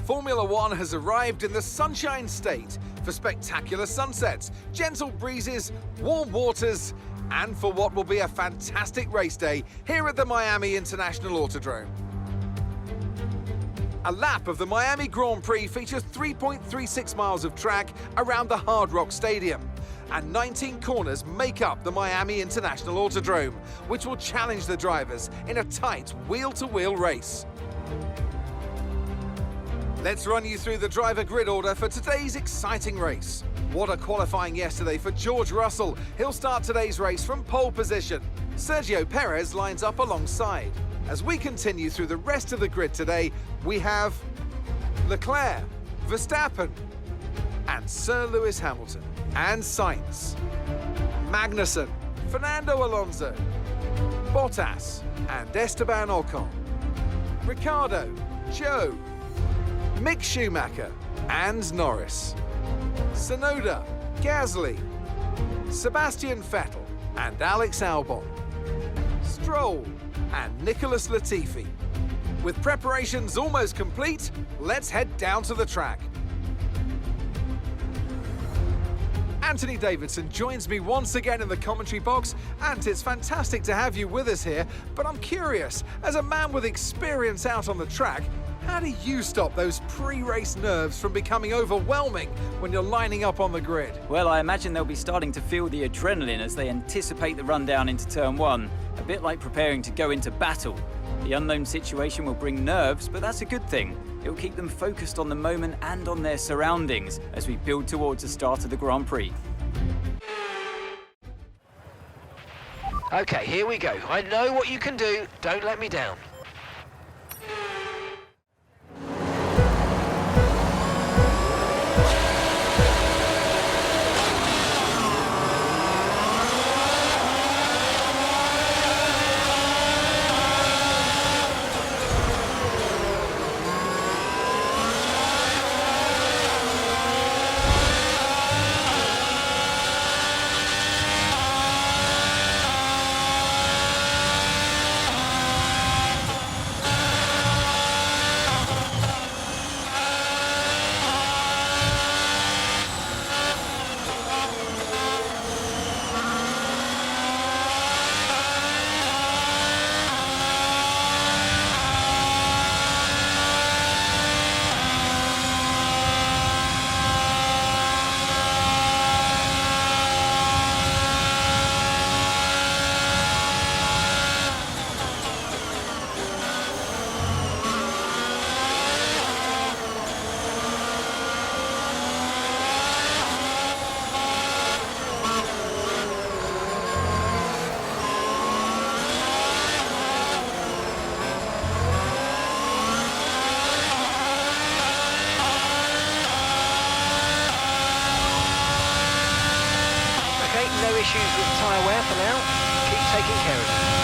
Formula One has arrived in the Sunshine State for spectacular sunsets, gentle breezes, warm waters, and for what will be a fantastic race day here at the Miami International Autodrome. A lap of the Miami Grand Prix features 3.36 miles of track around the Hard Rock Stadium, and 19 corners make up the Miami International Autodrome, which will challenge the drivers in a tight wheel-to-wheel race. Let's run you through the driver grid order for today's exciting race. What a qualifying yesterday for George Russell. He'll start today's race from pole position. Sergio Perez lines up alongside. As we continue through the rest of the grid today, we have Leclerc, Verstappen, and Sir Lewis Hamilton, and Sainz, Magnussen, Fernando Alonso, Bottas, and Esteban Ocon, Ricciardo, Joe, Mick Schumacher, and Norris, Tsunoda, Gasly, Sebastian Vettel, and Alex Albon, Stroll, and Nicholas Latifi. With preparations almost complete, let's head down to the track. Anthony Davidson joins me once again in the commentary box, and it's fantastic to have you with us here, but I'm curious, as a man with experience out on the track, how do you stop those pre-race nerves from becoming overwhelming when you're lining up on the grid? Well, I imagine they'll be starting to feel the adrenaline as they anticipate the rundown into turn one, a bit like preparing to go into battle. The unknown situation will bring nerves, but that's a good thing. It'll keep them focused on the moment and on their surroundings as we build towards the start of the Grand Prix. Okay, here we go. I know what you can do. Don't let me down. No issues with tyre wear for now. Keep taking care of it.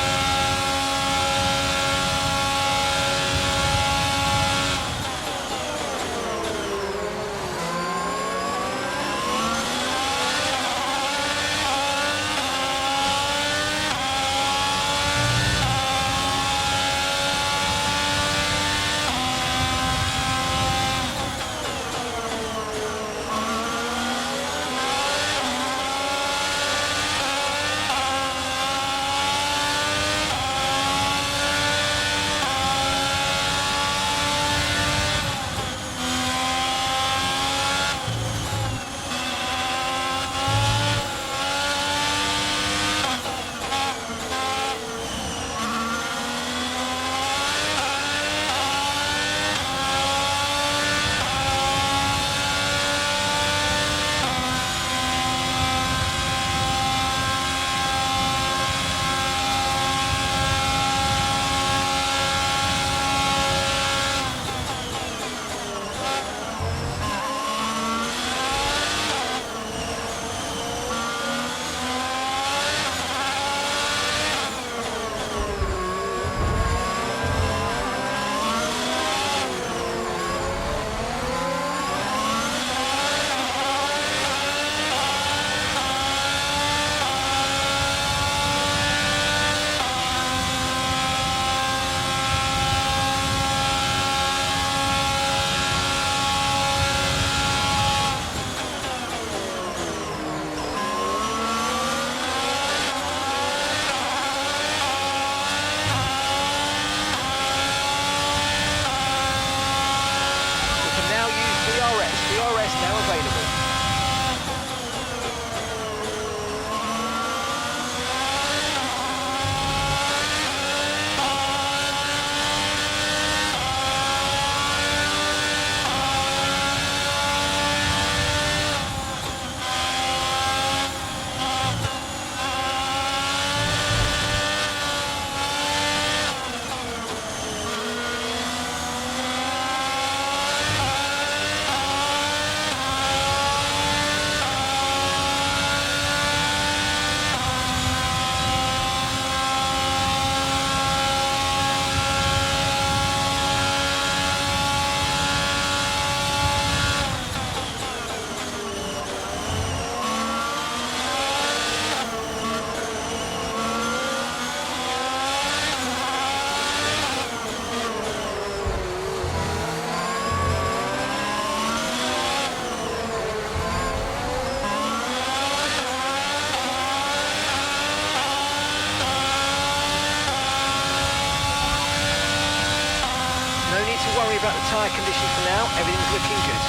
worry about the tyre condition for now. Everything's looking good.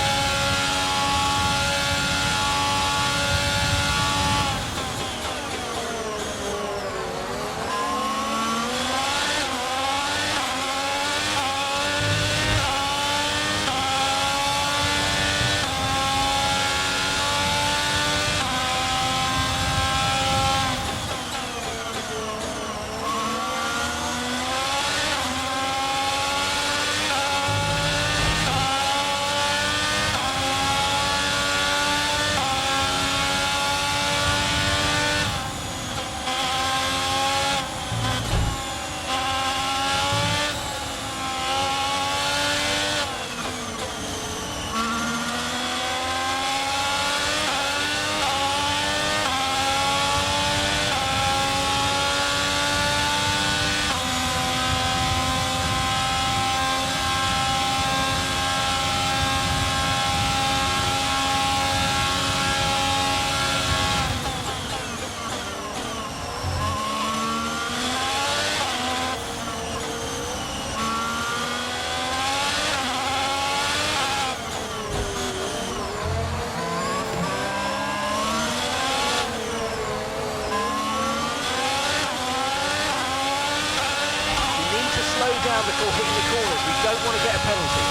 Down before hitting the corners. We don't want to get a penalty.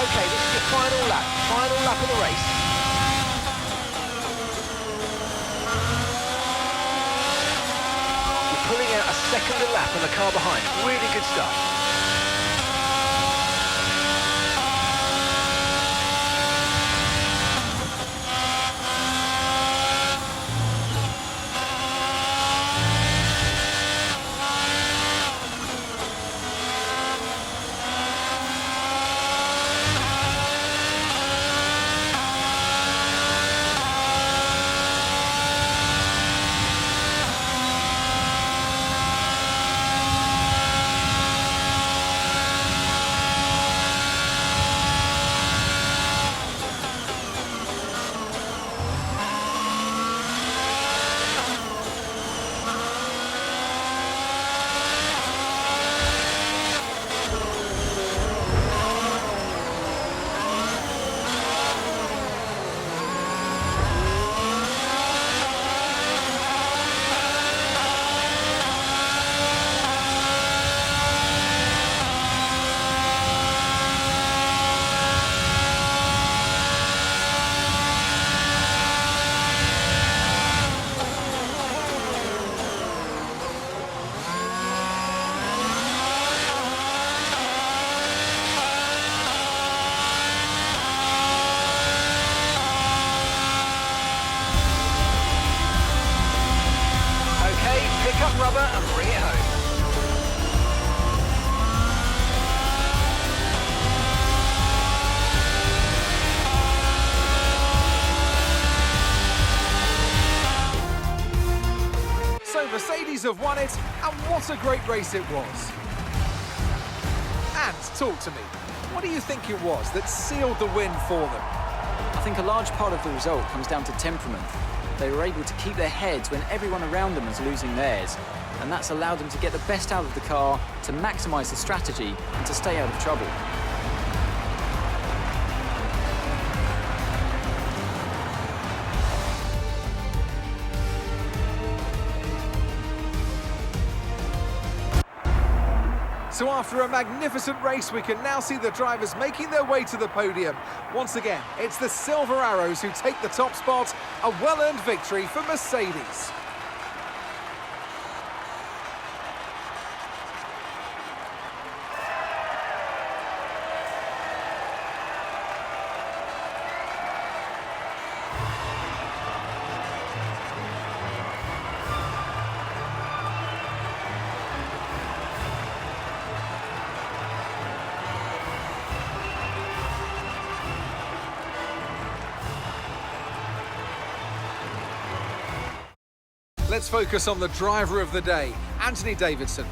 Okay, this is your final lap of the race. Pulling out a second a lap on the car behind. Really good stuff. Pick up rubber and bring it home. So Mercedes have won it, and what a great race it was. And talk to me, what do you think it was that sealed the win for them? I think a large part of the result comes down to temperament. They were able to keep their heads when everyone around them was losing theirs, and that's allowed them to get the best out of the car, to maximise the strategy, and to stay out of trouble. So after a magnificent race, we can now see the drivers making their way to the podium. Once again, it's the Silver Arrows who take the top spot, a well-earned victory for Mercedes. Let's focus on the driver of the day, Anthony Davidson.